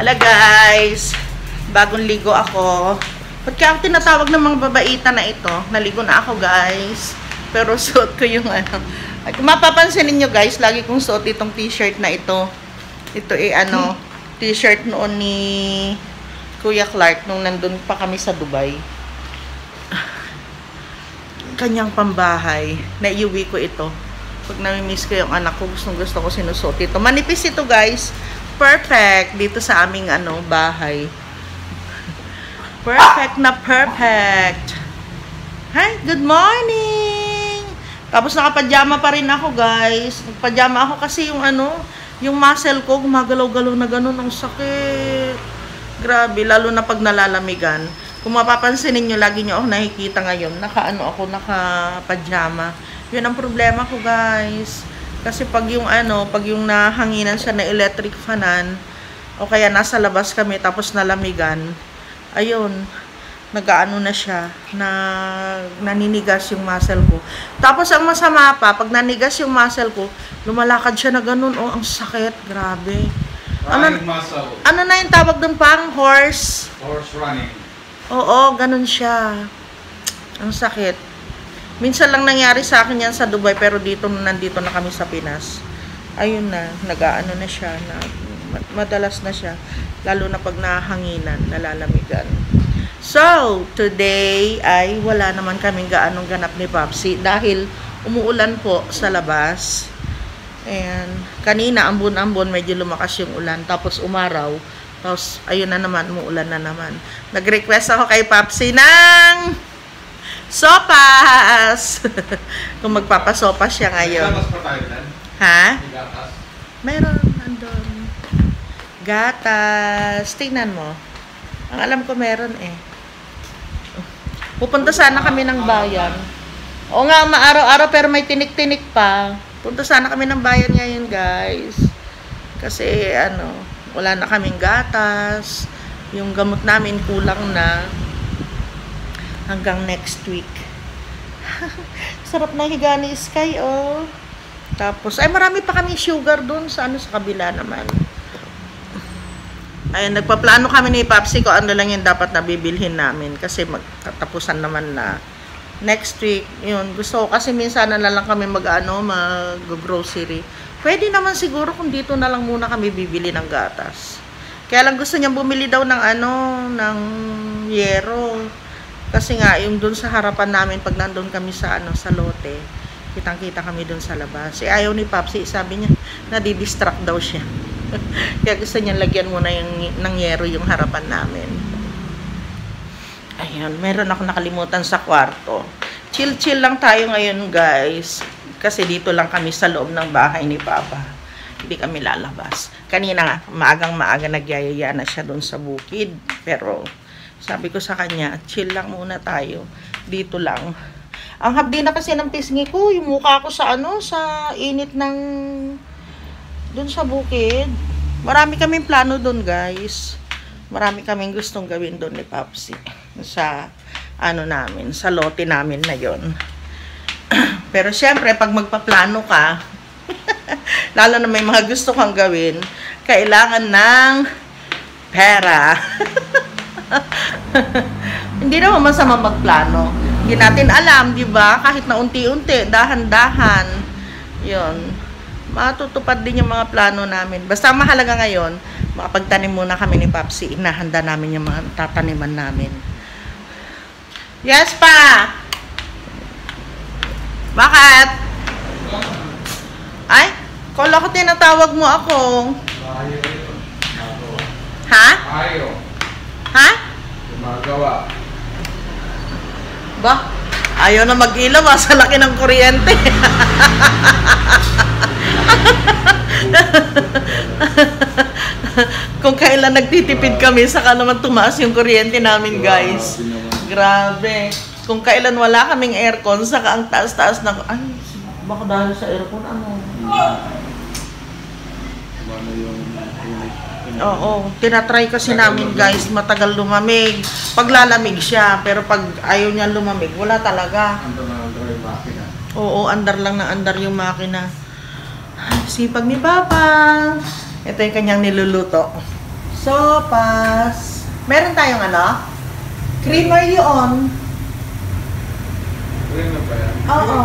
Hala guys, bagong ligo ako. Ba't kaya ako tinatawag ng mga babaita na ito? Naligo na ako guys. Pero suot ko yung ano. At kung mapapansin niyo guys, lagi kong suot itong t-shirt na ito. Ito ano, t-shirt noon ni Kuya Clark nung nandun pa kami sa Dubai. Kanyang pambahay. Naiuwi ko ito. Pag namimiss ko yung anak ko, gusto ko sinusuot ito. Manipis ito guys. Perfect dito sa aming bahay. Perfect na perfect. Hi, good morning. Tapos nakapajama pa rin ako guys. Nagpajama ako kasi yung muscle ko gumagalaw-galaw na ganun, ang sakit. Grabe, lalo na pag nalalamigan. Kung mapapansin niyo, lagi niyo ako nakikita ngayon, nakapajama. Yun ang problema ko guys. Kasi pag yung nahanginan siya na electric fanan, o kaya nasa labas kami tapos nalamigan, ayun, nag-aano na siya, naninigas yung muscle ko. Tapos ang masama pa, pag nanigas yung muscle ko, lumalakad siya na ganun, oh, ang sakit, grabe. Ano na yung tawag doon pang? Horse running. Oo, ganun siya. Ang sakit. Minsan lang nangyari sa akin yan sa Dubai, pero nandito na kami sa Pinas. Ayun na, nag-aano na siya, madalas na siya. Lalo na pag nahanginan, nalalamigan. So, today ay wala naman kaming gaanong ganap ni Popsi dahil umuulan po sa labas. And kanina, ambon-ambon, medyo lumakas yung ulan. Tapos umaraw. Tapos, ayun na naman, umuulan na naman. Nag-request ako kay Popsi ng sopas! Kung magpapasopas siya ngayon. Ha? Meron, andun. Gatas. Tingnan mo. Ang alam ko meron eh. Pupunta sana kami ng bayan. Oo nga, maaraw-araw pero may tinik-tinik pa. Punta sana kami ng bayan ngayon guys. Kasi wala na kaming gatas. Yung gamot namin kulang na. Hanggang next week. Sarap na higa ni Sky, oh. Tapos, marami pa kami sugar doon sa kabila naman. Ayun, nagpaplano kami ni Popsi ko ano lang yung dapat nabibilhin namin. Kasi magtatapusan naman na next week. Yun, gusto ko kasi minsan na lang kami mag-grocery. Pwede naman siguro kung dito na lang muna kami bibili ng gatas. Kaya lang gusto niya bumili daw ng ng yero. Kasi nga, yung doon sa harapan namin, pag nandun kami sa lote, kitang-kita kami doon sa labas. Ayaw ni Popsi, sabi niya, nadidistract daw siya. Kaya gusto niya lagyan muna ng yero yung harapan namin. Ayun, meron ako nakalimutan sa kwarto. Chill-chill lang tayo ngayon, guys. Kasi dito lang kami sa loob ng bahay ni Papa. Hindi kami lalabas. Kanina, maagang-maaga nagyayaya na siya doon sa bukid. Pero sabi ko sa kanya, chill lang muna tayo. Dito lang. Ang habdi na kasi ng pisngi ko, yung mukha ko sa sa init ng doon sa bukid. Marami kaming plano doon, guys. Marami kaming gustong gawin doon ni Popsi. Sa namin, sa lote namin na yon. Pero syempre, pag magpaplano ka, lalo na may mga gusto kang gawin, kailangan ng pera. Hindi naman masama magplano. Hindi natin alam, di ba? Kahit na unti-unti, dahan-dahan. Yun. Matutupad din yung mga plano namin. Basta mahalaga ngayon, makapagtanim muna kami ni Popsi. Inahanda namin yung mga tataniman namin. Yes, pa! Bakit? Ay, kala ko tinatawag mo ako. Ha? Ha? Gumagawa. Ba? Ayaw na mag-ilaw sa laki ng kuryente. Kung kailan nagtitipid kami, saka naman tumaas yung kuryente namin, guys. Grabe. Kung kailan wala kaming aircon, saka ang taas-taas na... Ay, baka dahil sa aircon, Oo, tinatry kasi namin guys, matagal lumamig. Paglalamig siya, pero pag ayaw niya lumamig, wala talaga. Oo, andar lang na andar yung makina. Sipag ni Papa. Ito yung kanyang niluluto. Sopas. Meron tayong ano? Creamer yun. Ano ba yan? Oo.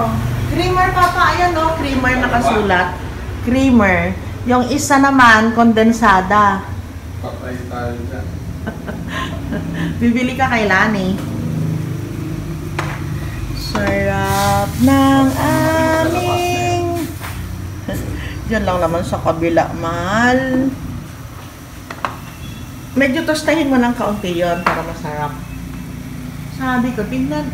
Creamer, Papa. Ayan, no? Creamer nakasulat. Creamer. Yung isa naman, kondensada. Patay tayo dyan. Bibili ka kay Lani. Sarap ng aming... Diyan lang naman sa kabila, mahal. Medyo tostahin mo ng kaunti yon para masarap. Sabi ko, tingnan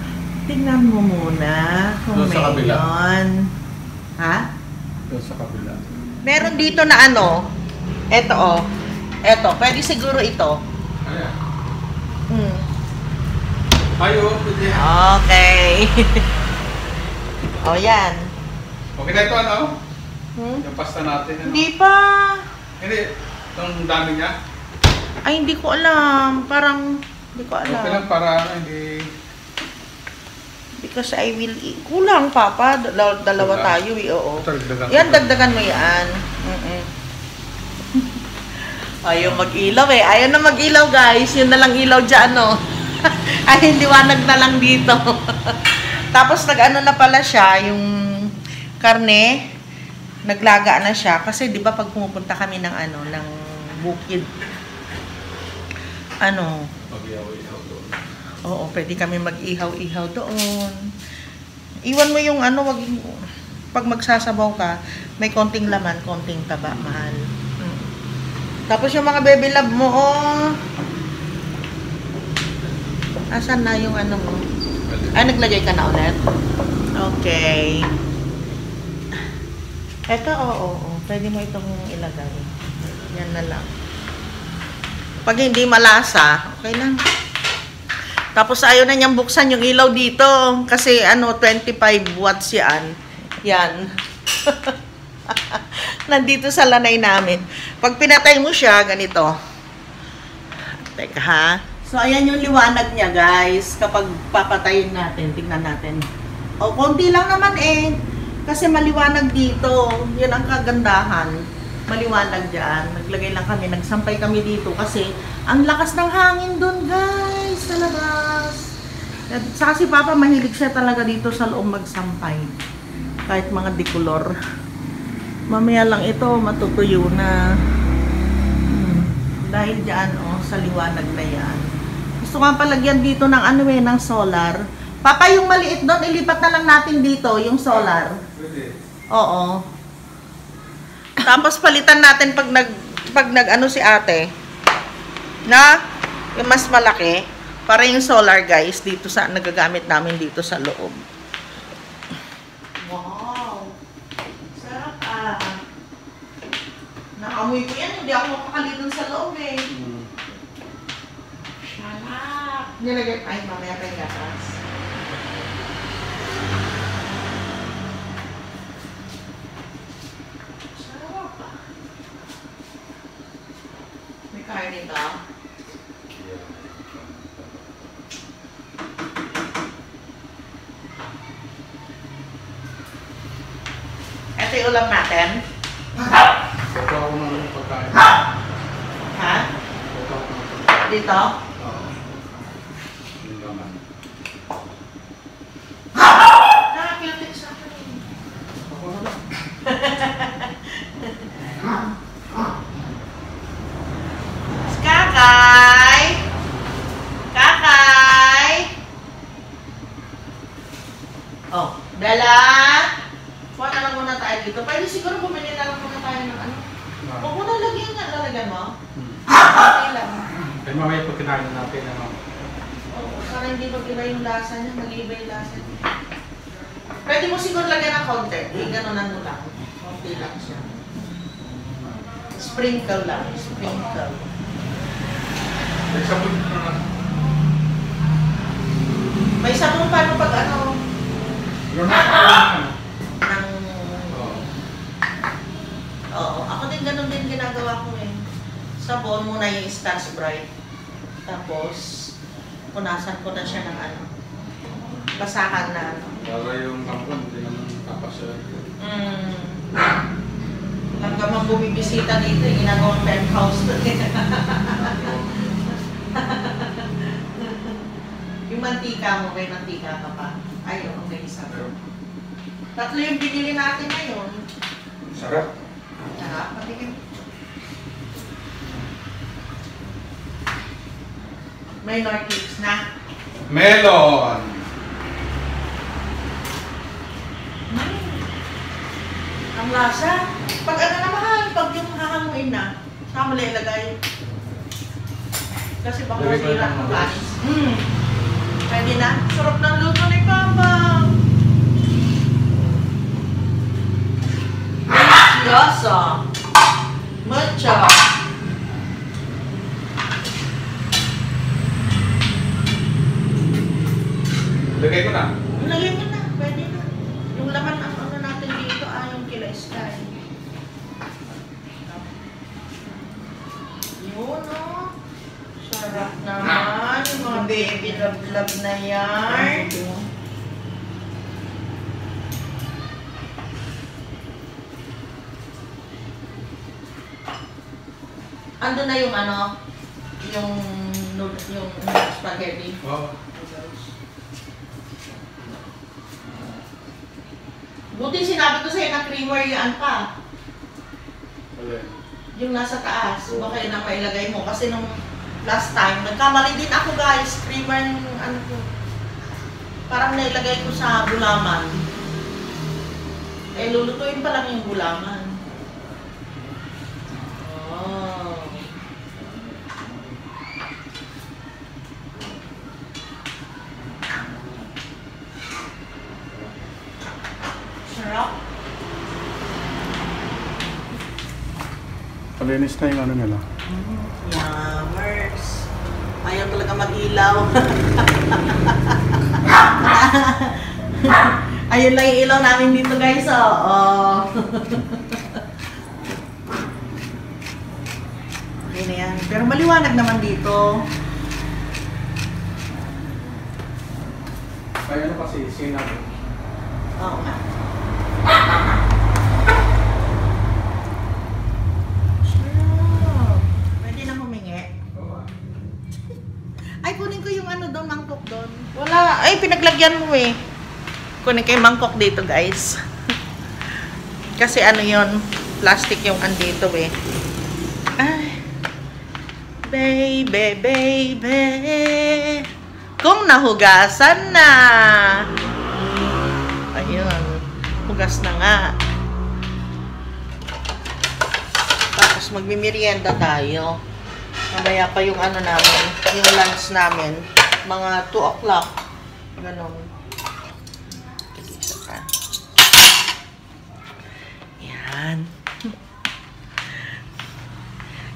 mo muna kung Doon sa kabila. meron. Ha? Doon sa kabila. Meron dito na ano. Eto, oh. Eto, pwede siguro ito. Ayan. Hmm. Ayo, pwede. Okay. O, yan. Okay na ito, ano? Hmm? Yung pasta natin, ano? Hindi pa. Hindi. Itong dami niya. Ay, hindi ko alam. Parang, hindi ko Okay lang alam. para hindi... Because I will eat. Kulang, Papa. Dalawa Kulang. tayo, eh. Oo. Dagdagan Yan, ko. dagdagan mo yan. Ayaw mag-ilaw, eh. Ayaw na mag-ilaw, guys. Yun na lang ilaw dyan, no? Ay, liwanag na lang dito. Tapos, nag-ano na pala siya, yung karne, naglaga na siya. Kasi, di ba, pag pumupunta kami ng, ano, ng bukid, ano, Mag-ihaw-ihaw doon. oo, pwede kami mag-ihaw-ihaw doon. Iwan mo yung ano, pag magsasabaw ka, may konting laman, konting taba, mahal. Tapos yung mga baby love mo, oh. Asan na yung ano mo? Ay, naglagay ka na ulit? Okay. Eto, oo. Pwede mo itong ilagay. Yan na lang. Pag hindi malasa, okay lang. Tapos ayaw na niyang buksan yung ilaw dito. Kasi ano, 25 watts yan. Yan. Nandito sa lanay namin. Pag pinatay mo siya, ganito. Teka ha. So, ayan yung liwanag niya, guys. Kapag papatayin natin, tingnan natin. O, konti lang naman eh. Kasi maliwanag dito. Yun ang kagandahan. Maliwanag dyan. Naglagay lang kami, nagsampay kami dito. Kasi, ang lakas ng hangin dun, guys. Sa labas. At saka si Papa, mahilig siya talaga dito sa loob magsampay. Kahit mga dikulor. Mamaya lang ito, matutuyo na. Dahil dyan, oh, sa liwanag na yan. Gusto ko palagyan dito ng ano eh, ng solar. Papa, yung maliit doon, ilipat na lang natin dito, yung solar. Pwede. Oo. Tapos palitan natin pag nag ano si ate. Na, yung mas malaki. Para yung solar, guys, dito sa, nagagamit namin dito sa loob. Wow. Sarap ah. Naamoy ko yan, hindi ako mapakalitan sa loob eh. Sarap. Nilagay, ay mamaya pa yung gatas. Sarap ah. May kainin ka? Ito yung ulam natin. Ito ako ng pagkain. Ha? Ito ako ng pagkain. Dito? Oo. Yung laman. Nakakilapit sa akin. Ako na lang. Kakay! Kakay! Oh, Bella! Kuha na lang muna tayo dito. Pwede siguro bumili na lang muna tayo ng ano. Huwag mo na lagyan nga. Lalagyan mo? Okay lang. Ay, mamaya pag kinain natin, ano? Oo, para hindi mag-iba yung lasa niya. Mag-iba yung lasa niya. Pwede mo siguro lagyan ng konti. Gano'n mo lang. Konti lang siya. Sprinkle lang. Sprinkle. Ay, sabon na lang. May sabon paano pag ano? Yung nakakuha Ng... Oo. Oo, ako din ganun din ginagawa ko eh. Sabon muna yung Scotch Brite. Tapos, punasan ko na siya ng ano. Basahan na ano. Para yung kampon, hindi naman kapasya. Lang ka mang bumibisita dito, ginagawang penthouse to. mantika mo, may mantika ka pa. Ay, oo, may isa. Tatlo yung binili natin ngayon. Sarap. Sarap, patikin. May Northeast na. Melon! Ang lasa. Pag ano naman, pag yung hahanguin na, saan mo ilagay? Kasi baka Lagay ko masira ng ang noodles. kanin. Pwede na. Sarap ng luto ni Papa. Delicioso. Mucho. Lagay ko na. Lagay mo na. Pwede na. Yung laman ang ano natin dito ay yung kila Sky. Yun o. Sarap naman. Yung mga baby love na yan. Ando na yung ano, yung spaghetti. Oo. Buti sinabi ko sa'yo na creamer yan pa. Alin? Yung nasa taas. Baka yun ang mailagay mo. Kasi nung last time, nagkamali din ako guys. Creamer yung ano ko. Parang nailagay ko sa gulaman. Eh, lulutuin pa lang yung gulaman. Oh. Sarap. Palinis na yung ano nila. Yummers. Ayaw talaga mag-ilaw. Ayun lang yung ilaw namin dito guys. Oh. Okay na yan. Pero maliwanag naman dito. Kaya ano kasi, sinag. Oo nga. Sarap. Pwede na humingi. Oo. Ay, kunin ko yung ano doon, mangkok doon. Wala. Ay, pinaglagyan mo eh. Kunin ko yung mangkok dito, guys. Kasi ano yon, plastic yung andito eh. Ay. Baby, baby. Kung nahugasan na. Ayun. Hugas na nga. Tapos magmimerienda tayo. Mamaya pa yung ano namin, yung lunch namin. Mga 2 o'clock. Ganon. Isa pa. Yan.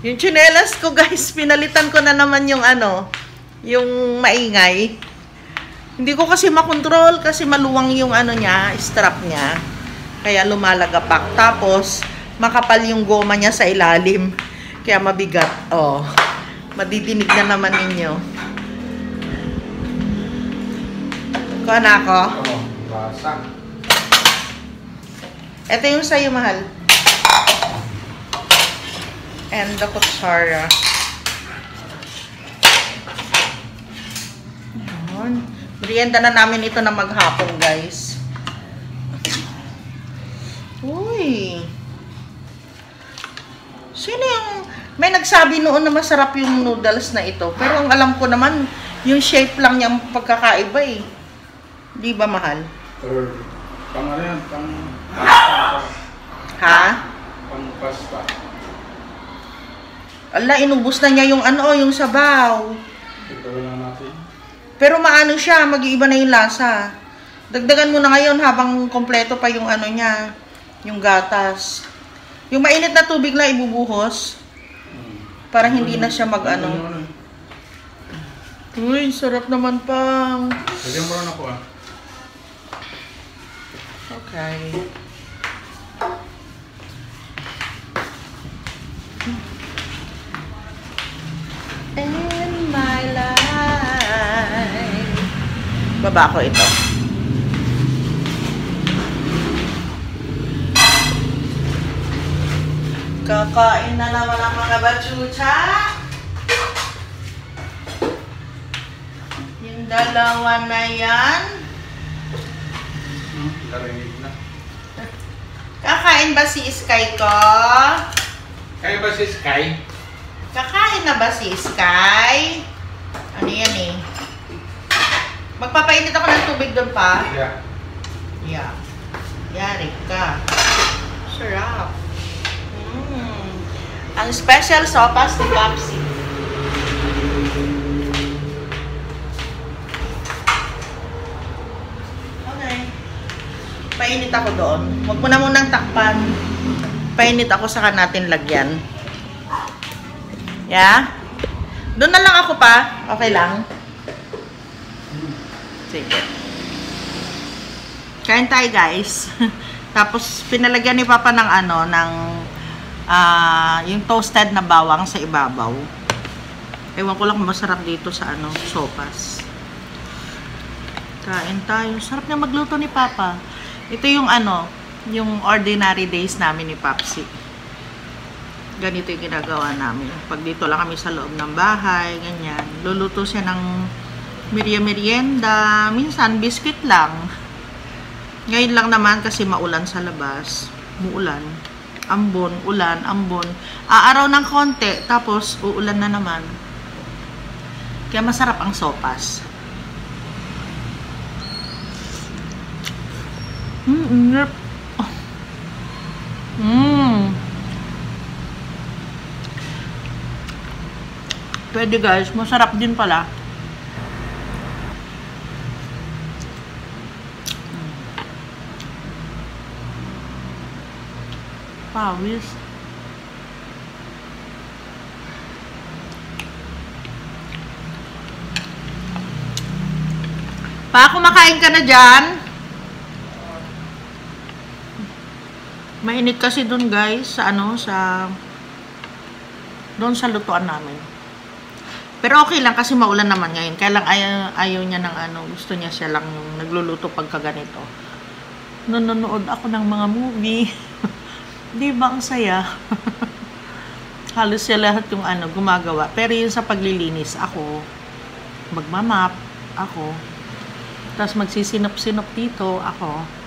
Yung tsinelas ko guys, pinalitan ko na naman yung ano, yung maingay. Hindi ko kasi makontrol kasi maluwang yung ano niya, strap niya. Kaya lumalagapak. Tapos, makapal yung goma niya sa ilalim. Kaya mabigat. Oh, madidinig na naman ninyo. Kuha na ako. Oo, basa. Ito yung sa'yo, mahal. And the kutsara. Ayan. Merienda na namin ito na maghapon, guys. Uy. Sino yung... May nagsabi noon na masarap yung noodles na ito. Pero ang alam ko naman, yung shape lang niya ang pagkakaiba eh. Di ba, mahal? Or, pang ano yan, pang pasta. Ha? Pang pasta. Ala, inubos na niya yung ano, yung sabaw. Ito lang natin. Pero maano siya, mag-iiba na yung lasa. Dagdagan mo na ngayon habang kompleto pa yung ano niya, yung gatas. Yung mainit na tubig na ibubuhos para hindi na siya mag-ano. Uy, sarap naman pang. Lagyan mo rin ako ah. Okay. In my life. Baba ko ito. Kakain na naman ang mga bachucha. Yung Dalawa na yan. Narinig na. Kakain ba si Sky ko? Kaya ba si Sky? Kakain na ba si Sky? Ano yan eh? Magpapainit ako ng tubig doon pa. Yeah. Yeah. Yari ka. Sarap. Ang special sopas ni Popsi. Okay. Painit ako doon. Huwag mo na munang takpan. Painit ako, saka natin lagyan. Yeah? Doon na lang ako pa. Okay lang? Sige. Kain tayo, guys. Tapos, pinalagyan ni Papa ng ano, ng yung toasted na bawang sa ibabaw. Ewan ko lang masarap dito sa ano, sopas. Kain tayo. Sarap niya magluto ni Papa. Ito yung ano, yung ordinary days namin ni Popsi. Ganito yung ginagawa namin. Pag dito lang kami sa loob ng bahay, ganyan. Luluto siya ng merienda. Minsan, biscuit lang. Ngayon lang naman kasi maulan sa labas. Muulan. Ambon, ulan, ambon. Aaraw ng konti, tapos uulan na naman. Kaya masarap ang sopas. Inip. Pwede guys, masarap din pala. Pawis. Pa, kumakain ka na dyan? Mainit kasi dun guys, sa ano, doon sa lutuan namin. Pero okay lang kasi maulan naman ngayon. Kaya lang ayaw niya ng ano, gusto niya siya lang yung nagluluto pagka ganito. Nanonood ako ng mga movie. Di ba ang saya? Halos siya lahat yung ano, gumagawa. Pero yung sa paglilinis, ako. Magmamap, ako. Tapos magsisinop-sinop dito, ako.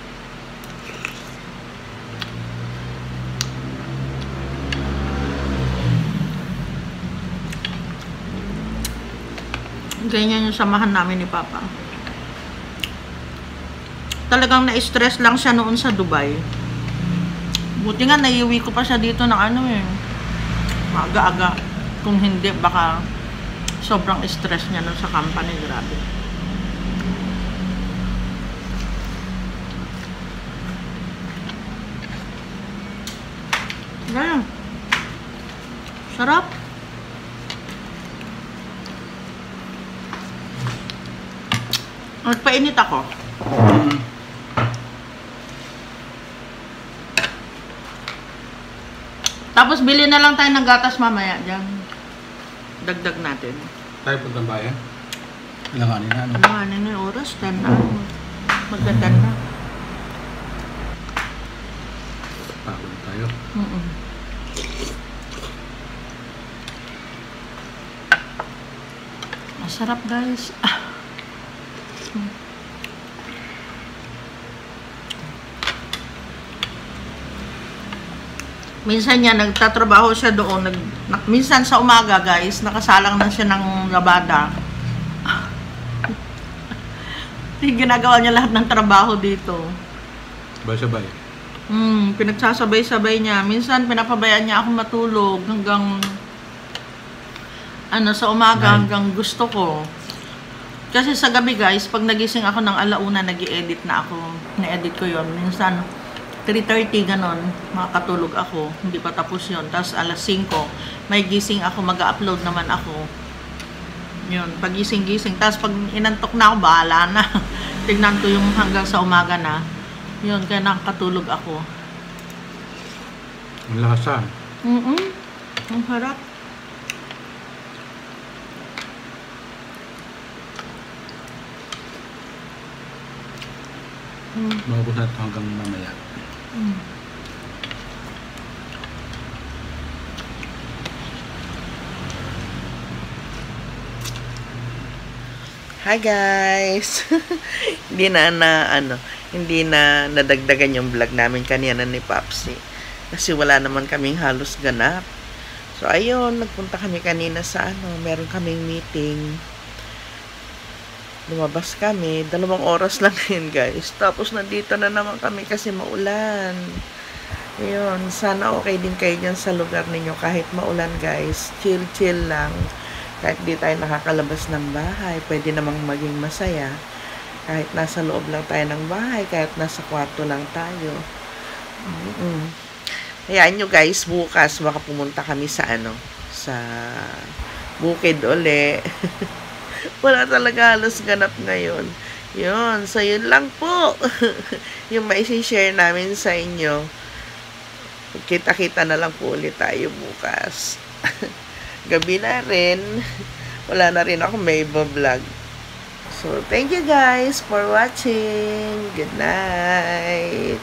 Ganyan yung samahan namin ni Papa. Talagang na-stress lang siya noon sa Dubai. Buti nga, naiuwi ko pa siya dito ng ano eh. Maaga-aga. Kung hindi, baka sobrang stress niya nun sa company. Grabe. Ganyan. Sarap. Nagpainit ako. Tapos bili na lang tayo ng gatas mamaya dyan. Dagdag natin. Tayo punta ng bayan? Ilanganin na, ano? Ilanganin na yung oras. 10 na. Magdadan na. Pagod tayo. Masarap guys. Minsan niya, nagtatrabaho siya doon. Minsan sa umaga, guys, nakasalang na siya ng labada. Ginagawa niya lahat ng trabaho dito. Sabay-sabay. Pinagsasabay-sabay niya. Minsan, pinapabayaan niya ako matulog hanggang ano, sa umaga, hanggang gusto ko. Kasi sa gabi, guys, pag nagising ako ng alauna, nag-i-edit na ako. Na-edit ko yon. Minsan, 3:30 ganon, makakatulog ako, hindi pa tapos yun. Tapos alas 5, may gising ako, mag-upload naman ako. Yun, pag gising-gising. Tapos pag inantok na ako, bahala na. Tignan ko yung hanggang sa umaga na. Yun, kaya nakakatulog ako. Ang lasa. Ang harap. Maubos na ito hanggang mamaya. Hi guys! Hindi na nadagdagan yung vlog namin kanina ni Papsi. Kasi wala naman kaming halos ganap. So ayun, nagpunta kami kanina sa meron kaming meeting. Lumabas kami, 2 oras lang yun guys. Tapos nandito na naman kami kasi maulan. Ayun, sana okay din kayo dyan sa lugar ninyo kahit maulan guys. Chill lang. Kahit di tayo nakakalabas ng bahay, pwede namang maging masaya. Kahit nasa loob lang tayo ng bahay, kahit nasa kwarto lang tayo. Hayaan nyo guys, bukas baka pumunta kami sa sa bukid uli. Wala talaga halos ganap ngayon. Yun, so yun lang po. Yung maisi-share namin sa inyo. Kita-kita na lang po ulit tayo bukas. Gabi na rin. Wala na rin ako may vlog. So, thank you guys for watching. Good night.